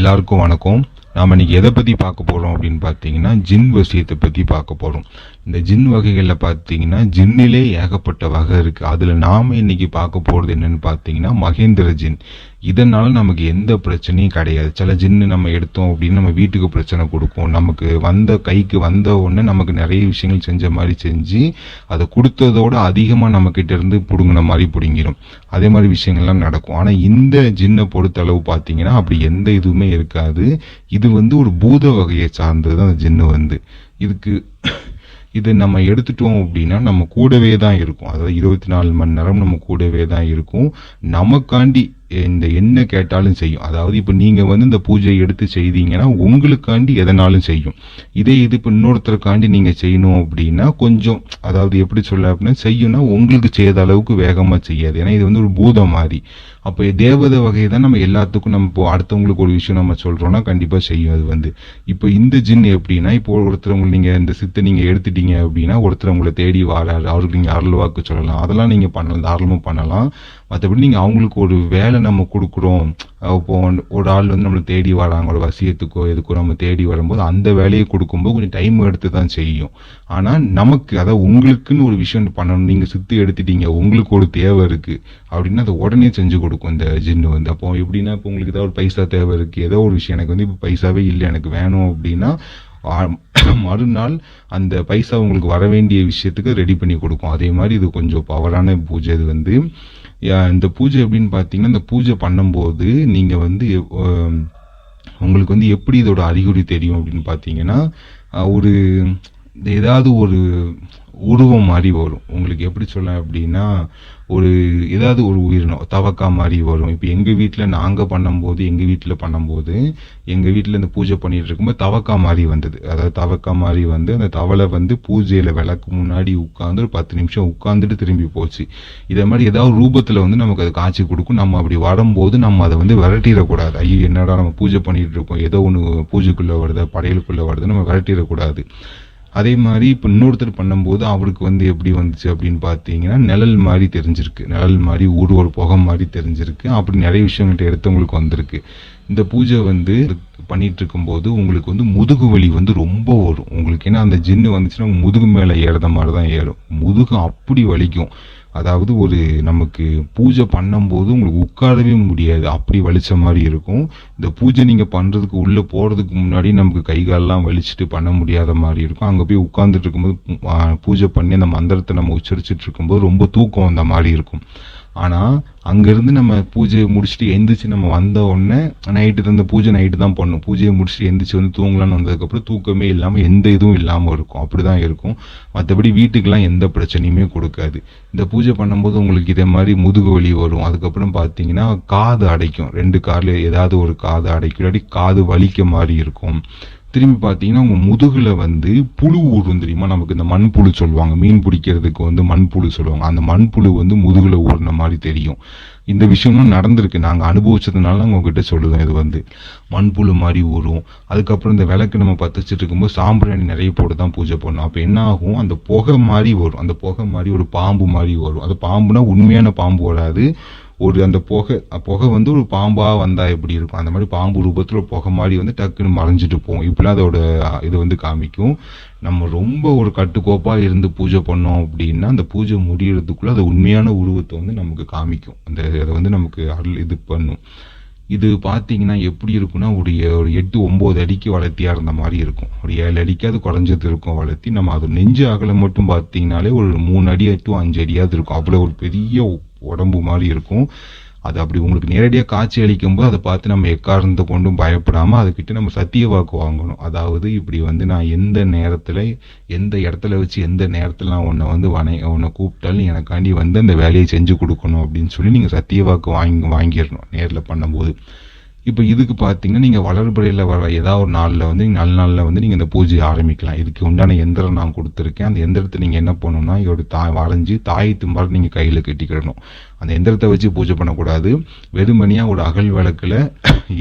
எல்லாருக்கும் வணக்கம். நாம் இன்னைக்கு எதை பற்றி பார்க்க போகிறோம் அப்படின்னு பார்த்தீங்கன்னா ஜின் விஷயத்தை பற்றி பார்க்க போகிறோம். இந்த ஜின் வகைகளில் பார்த்தீங்கன்னா ஜின்னிலே ஏகப்பட்ட வகை இருக்குது. அதில் நாம் இன்னைக்கு பார்க்க போகிறது என்னென்னு பார்த்தீங்கன்னா மகேந்திர ஜின். இதனால் நமக்கு எந்த பிரச்சனையும் கிடையாது. சில ஜின்னு நம்ம எடுத்தோம் அப்படின்னு நம்ம வீட்டுக்கு பிரச்சனை கொடுக்கும். நமக்கு கைக்கு வந்த உடனே நமக்கு நிறைய விஷயங்கள் செஞ்ச மாதிரி செஞ்சு அதை கொடுத்ததோட அதிகமாக நம்மக்கிட்ட இருந்து பிடுங்கின மாதிரி பிடுங்கிடும். அதே மாதிரி விஷயங்கள்லாம் நடக்கும். ஆனால் இந்த ஜின்னை பொறுத்தளவு பார்த்தீங்கன்னா அப்படி எந்த இதுவுமே இருக்காது. இது ஒரு பூத வகையை சார்ந்தது அந்த ஜின்னு. இது நம்ம எடுத்துட்டோம் அப்படின்னா நம்ம கூடவே தான் இருக்கும். அதாவது 24 மணி நேரம் நம்ம கூடவே தான் இருக்கும். நமக்காண்டி இந்த என்ன கேட்டாலும் செய்யும். அதாவது இப்போ நீங்கள் இந்த பூஜையை எடுத்து செய்தீங்கன்னா உங்களுக்காண்டி எதனாலும் செய்யும். இது இப்போ இன்னொருத்தருக்காண்டி நீங்கள் செய்யணும் அப்படின்னா கொஞ்சம், அதாவது எப்படி சொல்ல அப்படின்னா செய்யணும்னா உங்களுக்கு செய்த அளவுக்கு வேகமாக செய்யாது. ஏன்னா இது ஒரு பூதம் மாதிரி. அப்போ தேவதை வகையை தான் நம்ம எல்லாத்துக்கும் நம்ம இப்போ அடுத்தவங்களுக்கு ஒரு விஷயம் நம்ம சொல்கிறோன்னா கண்டிப்பாக செய்யும். அது இப்போ இந்த ஜின் எப்படின்னா, இப்போ ஒருத்தர் நீங்கள் இந்த சித்தை நீங்கள் எடுத்துட்டீங்க அப்படின்னா ஒருத்தர் உங்களை தேடி வாராரு, அவருக்கு நீங்கள் அருள் வாக்கு சொல்லலாம். அதெல்லாம் நீங்கள் பண்ணலாம், தாராளமாக பண்ணலாம். மற்றபடி நீங்கள் அவங்களுக்கு ஒரு வேலை நம்ம கொடுக்குறோம். இப்போ ஒரு ஆள் நம்மளை தேடி வராங்க, ஒரு வசியத்துக்கோ எதுக்கோ நம்ம தேடி வரும்போது அந்த வேலையை கொடுக்கும்போது கொஞ்சம் டைம் எடுத்து தான் செய்யும். ஆனால் நமக்கு, அதாவது உங்களுக்குன்னு ஒரு விஷயம் பண்ணணும். நீங்கள் சித்து எடுத்துட்டீங்க, உங்களுக்கு ஒரு தேவை இருக்குது அப்படின்னா அதை உடனே செஞ்சு கொடுக்கும் இந்த ஜின்னு. அப்போ எப்படின்னா, இப்போ உங்களுக்கு ஏதாவது ஒரு பைசா தேவை இருக்குது, ஏதோ ஒரு விஷயம் எனக்கு இப்போ பைசாவே இல்லை எனக்கு வேணும் அப்படின்னா மறுநாள் அந்த பைசா உங்களுக்கு வர வேண்டிய விஷயத்துக்கு ரெடி பண்ணி கொடுக்கும். அதே மாதிரி இது கொஞ்சம் பவரான பூஜை. இது இந்த பூஜை எப்படின்னு பார்த்தீங்கன்னா, இந்த பூஜை பண்ணும்போது நீங்கள் உங்களுக்கு எப்படி இதோட அறிகுறி தெரியும் அப்படின்னு பார்த்தீங்கன்னா, ஏதாவது ஒரு உருவம் மாதிரி வரும். உங்களுக்கு எப்படி சொல்ல அப்படின்னா, ஏதாவது ஒரு உயிரினம் தவக்கா மாதிரி வரும். இப்போ எங்கள் வீட்டில் நாங்கள் பண்ணும்போது எங்கள் வீட்டில் இந்த பூஜை பண்ணிட்டு இருக்கும்போது தவக்கா மாதிரி வந்தது. அதாவது தவக்கா மாதிரி அந்த தவளை பூஜையில் விளக்கு முன்னாடி உட்காந்து ஒரு 10 நிமிஷம் உட்காந்துட்டு திரும்பி போச்சு. இதே மாதிரி ஏதாவது ரூபத்தில் நமக்கு அது காட்சி கொடுக்கும். நம்ம அப்படி வரும்போது நம்ம அதை விரட்டிடக்கூடாது. ஐயோ என்னடா நம்ம பூஜை பண்ணிட்டு இருக்கோம், ஏதோ ஒன்று பூஜைக்குள்ளே வருது, படையலுக்குள்ளே வருது, நம்ம விரட்டிடக்கூடாது. அதே மாதிரி இப்போ இன்னொருத்தர் பண்ணும்போது அவருக்கு எப்படி வந்துச்சு அப்படின்னு பார்த்தீங்கன்னா, நிழல் மாதிரி தெரிஞ்சிருக்கு, நிழல் மாதிரி ஒரு புகை மாதிரி தெரிஞ்சிருக்கு. அப்படி நிறைய விஷயங்கள்ட்ட எடுத்தவங்களுக்கு வந்திருக்கு. இந்த பூஜை பண்ணிட்டு இருக்கும்போது உங்களுக்கு முதுகு வலி ரொம்ப வரும் உங்களுக்கு. ஏன்னா அந்த ஜின்னு வந்துச்சுன்னா முதுகு மேலே ஏறுற மாதிரி தான் ஏறும். முதுகு அப்படி வலிக்கும். அதாவது நமக்கு பூஜை பண்ணும்போது உங்களுக்கு உட்காரவே முடியாது, அப்படி வலிச்ச மாதிரி இருக்கும். இந்த பூஜை நீங்கள் பண்ணுறதுக்கு உள்ளே போகிறதுக்கு முன்னாடி நமக்கு கை காலெல்லாம் வலிச்சுட்டு பண்ண முடியாத மாதிரி இருக்கும். அங்கே போய் உட்காந்துட்டு இருக்கும்போது பூஜை பண்ணி அந்த மந்திரத்தை நம்ம உச்சரிச்சுட்டு இருக்கும்போது ரொம்ப தூக்கம் வந்த மாதிரி இருக்கும். ஆனால் அங்கேருந்து நம்ம பூஜையை முடிச்சுட்டு எந்திரிச்சு நம்ம வந்த உடனே அந்த பூஜை நைட்டு தான் பண்ணணும். பூஜையை முடிச்சுட்டு எந்திரிச்சு தூங்கலான்னு வந்ததுக்கப்புறம் தூக்கமே இல்லாமல் எந்த இதுவும் இல்லாமல் இருக்கும். அப்படி தான் இருக்கும். மற்றபடி வீட்டுக்கெலாம் எந்த பிரச்சனையுமே கொடுக்காது. இந்த பூஜை பண்ணும்போது உங்களுக்கு இதே மாதிரி முதுகு வலி வரும். அதுக்கப்புறம் பார்த்தீங்கன்னா காது அடைக்கும், 2 காலில் ஏதாவது ஒரு காது அடைக்கும், இல்லாட்டி காது வலிக்க மாதிரி இருக்கும். திரும்பி பார்த்தீங்கன்னா உங்கள் முதுகில் புழு ஊறும் தெரியுமா? நமக்கு இந்த மண்புழு சொல்லுவாங்க, மீன் பிடிக்கிறதுக்கு மண்புழு சொல்லுவாங்க. அந்த மண்புழு முதுகில் ஊறுன மாதிரி தெரியும். இந்த விஷயம்லாம் நடந்திருக்கு, நாங்கள் அனுபவிச்சதுனால உங்ககிட்ட சொல்லுவேன். இது மண்புழு மாதிரி ஊறும். அதுக்கப்புறம் இந்த விளக்கு நம்ம பற்றிச்சிட்டு இருக்கும்போது சாம்பிராணி நிறைய போட்டு தான் பூஜை பண்ணோம். அப்போ என்ன ஆகும், அந்த புகை மாதிரி வரும். அந்த புகை மாதிரி ஒரு பாம்பு மாதிரி வரும். அது பாம்புனா உண்மையான பாம்பு வராது. அந்த புகை ஒரு பாம்பாக வந்தால் எப்படி இருக்கும், அந்த மாதிரி பாம்பு ரூபத்தில் ஒரு புகை மாதிரி டக்குன்னு மறைஞ்சிட்டு போகும். இப்படிலாம் அதோட இது காமிக்கும். நம்ம ரொம்ப ஒரு கட்டுக்கோப்பாக இருந்து பூஜை பண்ணோம் அப்படின்னா அந்த பூஜை முடியறதுக்குள்ளே அது உண்மையான உருவத்தை நமக்கு காமிக்கும். அதை நமக்கு இது பண்ணும். இது பார்த்தீங்கன்னா எப்படி இருக்குன்னா, ஒரு 8-9 அடிக்கு வளர்த்தியாக இருந்த மாதிரி இருக்கும். ஒரு 7 அடிக்காவது குறைஞ்சது இருக்கும் வளர்த்தி. நம்ம அது நெஞ்சு அகலம் மட்டும் பார்த்தீங்கன்னாலே ஒரு 3 அடி to 5 அடியாவது இருக்கும். அவ்வளோ ஒரு பெரிய உடம்பு மாதிரி இருக்கும். அது அப்படி உங்களுக்கு நேரடியாக காட்சி அளிக்கும்போது அதை பார்த்து நம்ம எக்காரணத்தை கொண்டும் பயப்படாமல் அதுக்கிட்ட நம்ம சத்திய வாக்கு வாங்கணும். அதாவது இப்படி நான் எந்த நேரத்தில் எந்த இடத்துல வச்சு எந்த நேரத்தில் நான் உன்னை கூப்பிட்டாலும் எனக்காண்டி அந்த வேலையை செஞ்சு கொடுக்கணும் அப்படின்னு சொல்லி நீங்கள் சத்திய வாக்கு வாங்கிடணும் நேரில் பண்ணும்போது. இப்போ இதுக்கு பார்த்தீங்கன்னா நீங்கள் வளர்பறையில் வர ஏதாவது ஒரு நாளில் நல்ல நாளில் நீங்கள் இந்த பூஜையை ஆரம்பிக்கலாம். இதுக்கு உண்டான எந்திரம் நான் கொடுத்துருக்கேன். அந்த எந்திரத்தை நீங்கள் என்ன பண்ணணும்னா இதோட வரைஞ்சி தாயத்து மாதிரி நீங்கள் கையில் கட்டிக்கிடணும். அந்த எந்திரத்தை வச்சு பூஜை பண்ணக்கூடாது. வெறுமனியாக ஒரு அகல் விளக்கில்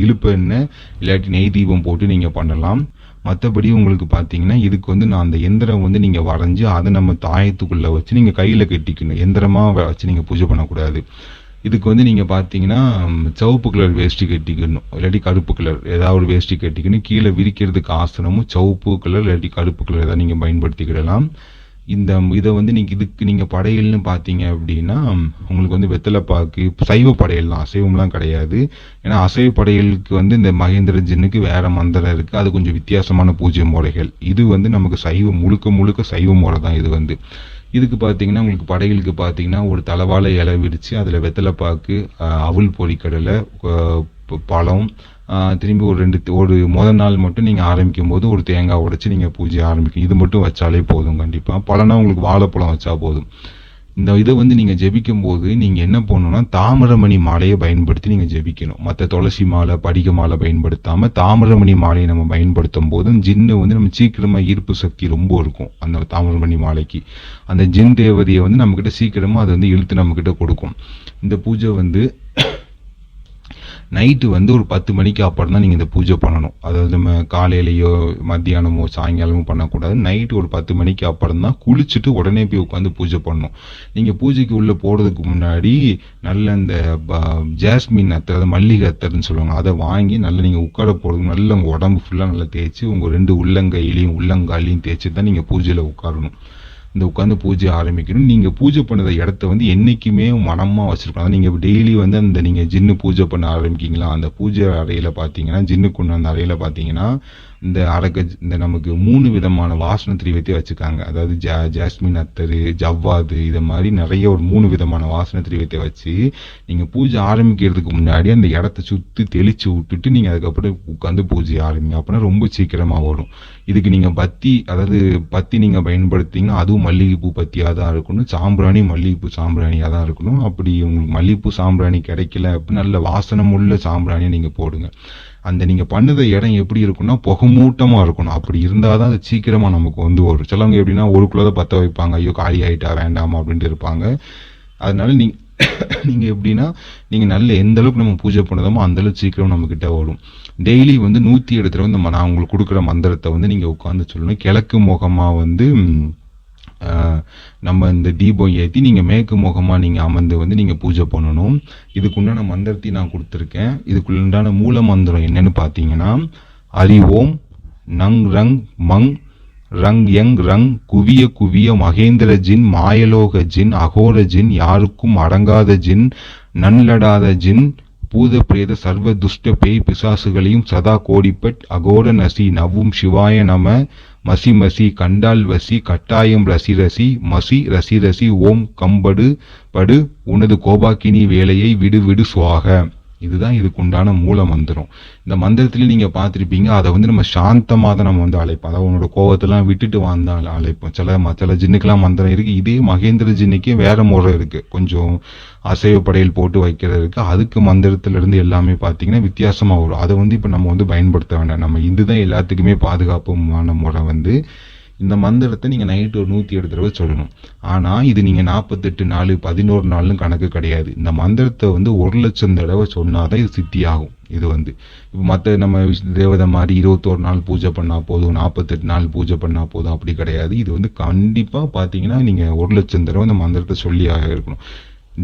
இழுப்பு எண்ணெய் இல்லாட்டி நெய் தீபம் போட்டு நீங்கள் பண்ணலாம். மற்றபடி உங்களுக்கு பார்த்தீங்கன்னா இதுக்கு நான் அந்த எந்திரம் நீங்கள் வரைஞ்சி அதை நம்ம தாயத்துக்குள்ளே வச்சு நீங்கள் கையில் கட்டிக்கணும். எந்திரமாக வச்சு நீங்கள் பூஜை பண்ணக்கூடாது. இதுக்கு வந்து நீங்க பார்த்தீங்கன்னா, சிவப்பு கலர் வேஷ்டி கட்டிக்கணும். இல்லாட்டி கருப்பு கலர் ஏதாவது ஒரு வேஷ்டி கட்டிக்கணும். கீழ விரிக்கிறதுக்கு ஆசனமும் சிவப்பு கலர் இல்லாட்டி கருப்பு கலர் ஏதாவது நீங்க பயன்படுத்திக்கிடலாம். இத வந்து இதுக்கு நீங்க படையல்னு பார்த்தீங்க அப்படின்னா, உங்களுக்கு வந்து வெத்தலைப்பாக்கு சைவ படையல் தான். அசைவம்லாம் கிடையாது. ஏன்னா அசைவ படையலுக்கு வந்து இந்த மகேந்திர ஜின்னுக்கு வேற மந்திரம் இருக்கு. அது கொஞ்சம் வித்தியாசமான பூஜை முறைகள். இது வந்து நமக்கு சைவம், முழுக்க முழுக்க சைவ முறை தான் இது வந்து. இதுக்கு பார்த்தீங்கன்னா, உங்களுக்கு படையலுக்கு பார்த்தீங்கன்னா, ஒரு தலவாழை இலை விரிச்சு அதில் வெத்தலைப்பாக்கு, அவுள் பொரிக்கடலை, பழம், திரும்பி ஒரு முதல் நாள் மட்டும் நீங்கள் ஆரம்பிக்கும் போது ஒரு தேங்காய் உடைச்சு நீங்கள் பூஜை ஆரம்பிக்கும். இது மட்டும் வச்சாலே போதும். கண்டிப்பாக பழனா உங்களுக்கு வாழைப்பழம் வச்சா போதும். இந்த இதை வந்து நீங்கள் ஜெபிக்கும் போது நீங்கள் என்ன பண்ணணும்னா, தாமிரமணி மாலையை பயன்படுத்தி நீங்கள் ஜெபிக்கணும். மற்ற துளசி மாலை, படிக மாலை பயன்படுத்தாமல் தாமிரமணி மாலையை நம்ம பயன்படுத்தும் போது ஜின்னு வந்து நம்ம சீக்கிரமாக ஈர்ப்பு சக்தி ரொம்ப இருக்கும். அந்த தாமிரமணி மாலைக்கு அந்த ஜின் தேவதையை வந்து நம்மக்கிட்ட சீக்கிரமாக அது வந்து இழுத்து நம்மக்கிட்ட கொடுக்கும். இந்த பூஜை வந்து நைட்டு வந்து ஒரு 10 மணிக்கு அப்புறம் தான் நீங்கள் இந்த பூஜை பண்ணணும். அதாவது நம்ம காலையிலையோ மத்தியானமோ சாயங்காலமோ பண்ணக்கூடாது. நைட்டு ஒரு 10 மணிக்கு அப்புறம் தான் குளிச்சுட்டு உடனே போய் உட்காந்து பூஜை பண்ணணும். நீங்கள் பூஜைக்கு உள்ளே போகிறதுக்கு முன்னாடி நல்ல இந்த ஜாஸ்மின் அத்தர், மல்லிகை அத்தர்ன்னு சொல்லுவாங்க, அதை வாங்கி நல்லா நீங்கள் உட்கார போகிறதுக்கு நல்லா உங்கள் உடம்பு ஃபுல்லாக நல்லா தேய்ச்சி உங்கள் 2 உள்ளங்கையிலையும் உள்ளங்காலையும் தேய்ச்சி தான் நீங்கள் பூஜையில் உட்காரணும். இந்த உட்காந்து பூஜை ஆரம்பிக்கணும். நீங்கள் பூஜை பண்ணத இடத்த வந்து என்றைக்குமே மனமாக வச்சுருக்கணும். அதாவது நீங்கள் டெய்லி வந்து அந்த நீங்கள் ஜின்னு பூஜை பண்ண ஆரம்பிக்கிங்களா, அந்த பூஜை அறையில் பார்த்தீங்கன்னா, ஜின்னுக்குன்னு அந்த அறையில் பார்த்தீங்கன்னா, இந்த நமக்கு 3 விதமான வாசனை திரவியத்தை வச்சுருக்காங்க. அதாவது ஜாஸ்மின் அத்தரு, ஜவ்வாது, இதை மாதிரி நிறைய ஒரு 3 விதமான வாசனை திரவியத்தை வச்சு நீங்கள் பூஜை ஆரம்பிக்கிறதுக்கு முன்னாடி அந்த இடத்த சுற்றி தெளித்து விட்டுட்டு நீங்கள் அதுக்கப்புறம் உட்காந்து பூஜை ஆரம்பிங்க. அப்படின்னா ரொம்ப சீக்கிரமாக வரும். இதுக்கு நீங்கள் பத்தி நீங்கள் பயன்படுத்திங்கன்னா அதுவும் மல்லிகைப்பூ பத்தியாக தான் இருக்கணும். சாம்பிராணி மல்லிகைப்பூ சாம்பிராணியாக தான் இருக்கணும். அப்படி உங்களுக்கு மல்லிகைப்பூ சாம்பிராணி கிடைக்கல அப்படின்னு நல்ல வாசனமுள்ள சாம்பிராணியை நீங்கள் போடுங்க. அந்த நீங்கள் பண்ணுற இடம் எப்படி இருக்குன்னா, புகமூட்டமாக இருக்கணும். அப்படி இருந்தால் தான் அது சீக்கிரமாக நமக்கு வந்து வரும். சிலவங்க எப்படின்னா ஒரு குள்ளதை பற்ற வைப்பாங்க, ஐயோ காலி ஆகிட்டா வேண்டாமா அப்படின்ட்டு இருப்பாங்க. அதனால நீங்கள் எப்படின்னா, நீங்கள் நல்ல எந்த அளவுக்கு நம்ம பூஜை பண்ணுறோமோ அந்தளவுக்கு சீக்கிரம் நம்மக்கிட்ட வரும். டெய்லி வந்து 107 தடவை நான் உங்களுக்கு கொடுக்குற மந்திரத்தை வந்து நீங்கள் உட்காந்து சொல்லணும். கிழக்கு முகமாக வந்து நம்ம இந்த தீபம் ஏற்றி நீங்கள் மேற்கு முகமாக நீங்கள் அமர்ந்து வந்து நீங்கள் பூஜை பண்ணணும். இதுக்குண்டான மந்திரத்தை நான் கொடுத்துருக்கேன். இதுக்குண்டான மூல மந்திரம் என்னன்னு பார்த்தீங்கன்னா, ஹரி ஓம் நங் ரங் மங் ரங் யங் ரங் குவிய குவிய மகேந்திர ஜின், மாயலோக ஜின், அகோர ஜின், யாருக்கும் அடங்காத ஜின், நன்லடாத ஜின், பூத பிரேத சர்வ துஷ்ட பேய் பிசாசுகளையும் சதா கோடிப்பட் அகோர நசி நவும் சிவாய நம, மசி மசி கண்டால் வசி கட்டாயம் ரசி ரசி மசி ரசி ரசி ஓம் கம்படு படு உனது கோபாக்கினி வேலையை விடு விடு சுவாக. இதுதான் இதுக்குண்டான மூல மந்திரம். இந்த மந்திரத்துல நீங்க பார்த்துருப்பீங்க, அதை வந்து நம்ம சாந்தமாக தான் நம்ம வந்து அழைப்போம். அதாவது உன்னோட கோவத்தெல்லாம் விட்டுட்டு வந்தால் அழைப்போம். சில ஜின்னுக்கெல்லாம் மந்திரம் இருக்கு. இதே மகேந்திர ஜின்னுக்கே வேற முறை இருக்கு. கொஞ்சம் அசைவ படையல் போட்டு வைக்கிறது இருக்கு. அதுக்கு மந்திரத்துல இருந்து எல்லாமே பார்த்தீங்கன்னா வித்தியாசமா வரும். அதை வந்து இப்போ நம்ம வந்து பயன்படுத்த வேண்டாம். நம்ம இதுதான் எல்லாத்துக்குமே பாதுகாப்புமான முறை வந்து. இந்த மந்திரத்தை நீங்கள் நைட்டு ஒரு 107 தடவை சொல்லணும். ஆனால் இது நீங்கள் 48 நாள் 11 நாள்னு கணக்கு கிடையாது. இந்த மந்திரத்தை வந்து 1,00,000 தடவை சொன்னாதான் இது சித்தி ஆகும். இது வந்து இப்போ மற்ற நம்ம தேவதை மாதிரி 21 நாள் பூஜை பண்ணால் போதும், 48 நாள் பூஜை பண்ணால் போதும், அப்படி கிடையாது. இது வந்து கண்டிப்பாக பார்த்தீங்கன்னா நீங்கள் 1,00,000 தடவை இந்த மந்திரத்தை சொல்லியாக இருக்கணும்.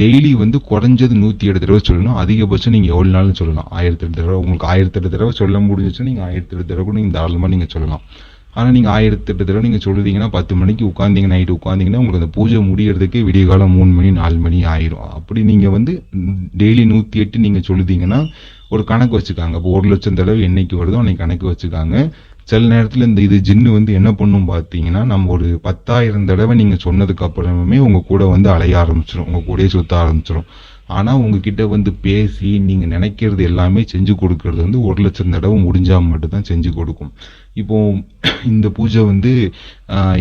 டெய்லி வந்து குறைஞ்சது 107 தடவை சொல்லணும். அதிகபட்சம் நீங்கள் எவ்வளோ நாள்னு சொல்லலாம். 1008 தடவை. உங்களுக்கு 1008 தடவை சொல்ல முடிஞ்சிச்சுன்னா நீங்கள் 1008 தடவை கூட நீங்கள் தாராளமாக நீங்கள் சொல்லலாம். ஆனால் நீங்கள் 1008 தடவை நீங்கள் சொல்லுறீங்கன்னா 10 மணிக்கு உட்காந்தீங்க, நைட்டு உட்காந்திங்கன்னா உங்களுக்கு அந்த பூஜை முடியறதுக்கே விடிய காலம் 3 மணி 4 மணி ஆயிரும். அப்படி நீங்கள் வந்து டெய்லி 108 நீங்கள் சொல்லுதீங்கன்னா ஒரு கணக்கு வச்சுக்காங்க. இப்போ 1,00,000 தடவை என்னைக்கு வருதோ அன்னைக்கு கணக்கு வச்சுக்காங்க. சில நேரத்தில் இது ஜின்னு வந்து என்ன பண்ணும் பார்த்தீங்கன்னா, நம்ம ஒரு 10,000 தடவை நீங்கள் சொன்னதுக்கு அப்புறமே உங்கள் கூட வந்து அலைய ஆரம்பிச்சிடும், உங்கள் கூடயே சுற்ற ஆரம்பிச்சிடும். ஆனால் உங்ககிட்ட வந்து பேசி நீங்கள் நினைக்கிறது எல்லாமே செஞ்சு கொடுக்கறது வந்து 1,00,000 தடவை முடிஞ்சால் மட்டும்தான் செஞ்சு கொடுக்கும். இப்போ இந்த பூஜை வந்து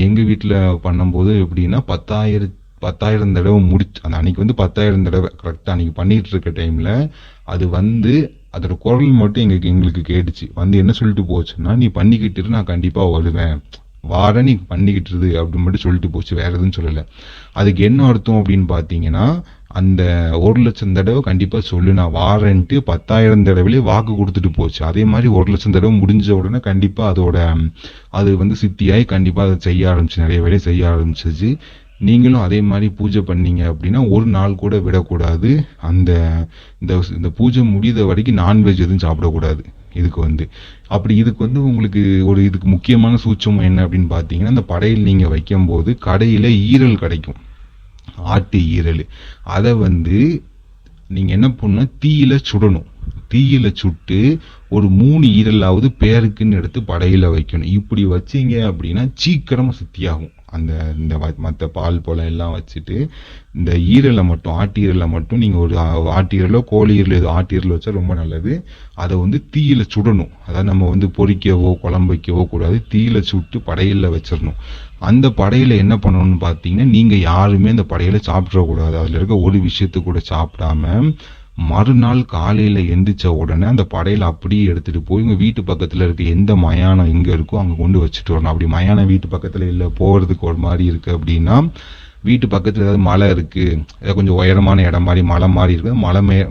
எங்கள் வீட்டில் பண்ணும்போது எப்படின்னா 10,000 தடவை அந்த அன்னைக்கு வந்து 10,000 தடவை கரெக்டாக அன்னைக்கு பண்ணிட்டு இருக்க டைமில் அது வந்து அதோட குரல் மட்டும் எங்களுக்கு கேட்டுச்சு. வந்து என்ன சொல்லிட்டு போச்சுன்னா, நீ பண்ணிக்கிட்டு இரு, நான் கண்டிப்பாக வருவேன், வார நீ பண்ணிக்கிட்டு இரு அப்படின்னு மட்டும் சொல்லிட்டு போச்சு. வேற எதுவும் சொல்லலை. அதுக்கு என்ன அர்த்தம் அப்படின்னு பார்த்தீங்கன்னா, அந்த 1,00,000 தடவை கண்டிப்பாக சொல்லு நான் வாரன்ட்டு 10,000 தடவையிலே வாக்கு கொடுத்துட்டு போச்சு. அதே மாதிரி 1,00,000 தடவை முடிஞ்ச உடனே கண்டிப்பாக அது வந்து சித்தியாகி கண்டிப்பாக அதை செய்ய ஆரம்பிச்சு, நிறைய வேலையை செய்ய ஆரம்பிச்சிச்சு. நீங்களும் அதே மாதிரி பூஜை பண்ணீங்க அப்படின்னா ஒரு நாள் கூட விடக்கூடாது. அந்த இந்த பூஜை முடியுத வரைக்கும் நான்வெஜ் எதுவும் சாப்பிடக்கூடாது. இதுக்கு உங்களுக்கு இதுக்கு முக்கியமான சூட்சமம் என்ன அப்படின்னு பார்த்தீங்கன்னா, அந்த படையல் நீங்கள் வைக்கும்போது கடையில் ஈரல் கிடைக்கும், ஆட்டு ஈரல். அதை நீங்கள் என்ன பண்ணணும், தீயில சுடணும். தீயில சுட்டு ஒரு 3 ஈரலாவது பேருக்குன்னு எடுத்து படையில வைக்கணும். இப்படி வச்சீங்க அப்படின்னா சீக்கிரமா சித்தியாகும். இந்த மற்ற பால் போல எல்லாம் வச்சுட்டு இந்த ஈரலை மட்டும், ஆட்டு ஈரலை மட்டும் நீங்கள் ஒரு ஆட்டு ஈரலோ கோழி ஈரல் ஆட்டு ஈரல் வச்சா ரொம்ப நல்லது. அதை தீயில சுடணும். அதாவது நம்ம பொரிக்கவோ குழம்பு வைக்கவோ கூடாது. தீயில சுட்டு படையில வச்சிடணும். அந்த படையில என்ன பண்ணணும்னு பார்த்தீங்கன்னா, நீங்க யாருமே அந்த படையில சாப்பிடக்கூடாது. அதுல இருக்க ஒரு விஷயத்தை கூட சாப்பிடாம மறுநாள் காலையில எந்திரிச்ச உடனே அந்த படையில அப்படியே எடுத்துட்டு போய் உங்க வீட்டு பக்கத்துல இருக்க எந்த மயானம் எங்க இருக்கோ அங்க கொண்டு வச்சுட்டு வரணும். அப்படி மயானம் வீட்டு பக்கத்துல இல்ல, போறதுக்கு ஒரு மாதிரி இருக்கு அப்படின்னா, வீட்டு பக்கத்துல ஏதாவது மலை இருக்கு, ஏதாவது கொஞ்சம் உயரமான இடம் மாதிரி மலை மாதிரி இருக்கு,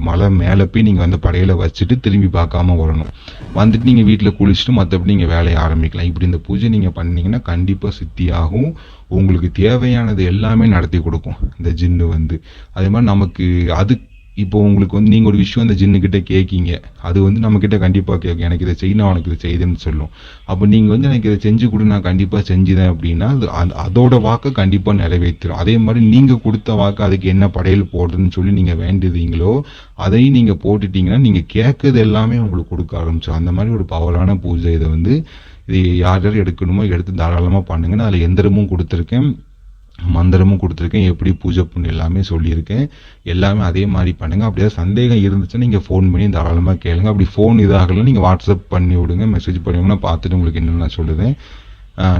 மலை மேல போய் நீங்க அந்த படையில வச்சுட்டு திரும்பி பார்க்காம வரணும். வந்துட்டு நீங்க வீட்டுல குளிச்சுட்டு மற்றபடி நீங்க வேலையை ஆரம்பிக்கலாம். இப்படி இந்த பூஜை நீங்க பண்ணீங்கன்னா கண்டிப்பா சித்தியாகும். உங்களுக்கு தேவையானது எல்லாமே நடத்தி கொடுக்கும் இந்த ஜின்னு. அதே மாதிரி நமக்கு இப்போ உங்களுக்கு நீங்க ஒரு விஷயம் அந்த ஜின்னு கிட்ட கேட்கீங்க, அது நம்ம கிட்ட கண்டிப்பா கேட்கும், எனக்கு இதை செய்யணும், உனக்கு இதை செய்யுதுன்னு சொல்லும். அப்போ நீங்க எனக்கு இதை செஞ்சு கொடு, நான் கண்டிப்பா செஞ்சுதேன் அப்படின்னா அதோட வாக்கை கண்டிப்பா நிறைவேற்றிடும். அதே மாதிரி நீங்க கொடுத்த வாக்கு அதுக்கு என்ன படையல் போடுறதுன்னு சொல்லி நீங்க வேண்டியதீங்களோ அதையும் நீங்க போட்டுட்டீங்கன்னா நீங்க கேட்கறது எல்லாமே உங்களுக்கு கொடுக்க ஆரம்பிச்சோம். அந்த மாதிரி ஒரு பவரான பூஜை. இது யார் யார் எடுக்கணுமோ எடுத்து தாராளமா பண்ணுங்கன்னு அதில் எந்திரமும் கொடுத்துருக்கேன், மந்திரமும் கொடுத்துருக்கேன், எப்படி பூஜை பண்ணு எல்லாமே சொல்லியிருக்கேன். எல்லாமே அதே மாதிரி பண்ணுங்க. அப்படியே சந்தேகம் இருந்துச்சுன்னா நீங்கள் ஃபோன் பண்ணி தாராளமாக கேளுங்க. அப்படி ஃபோன் இதாகலாம் நீங்கள் வாட்ஸ்அப் பண்ணி விடுங்க, மெசேஜ் பண்ணுவீங்கன்னா பார்த்துட்டு உங்களுக்கு என்னென்னு நான் சொல்லுவேன்.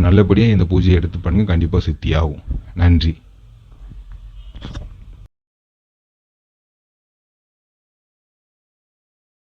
நல்லபடியாக இந்த பூஜையை எடுத்து பண்ணுங்க, கண்டிப்பாக சித்தியாகும். நன்றி.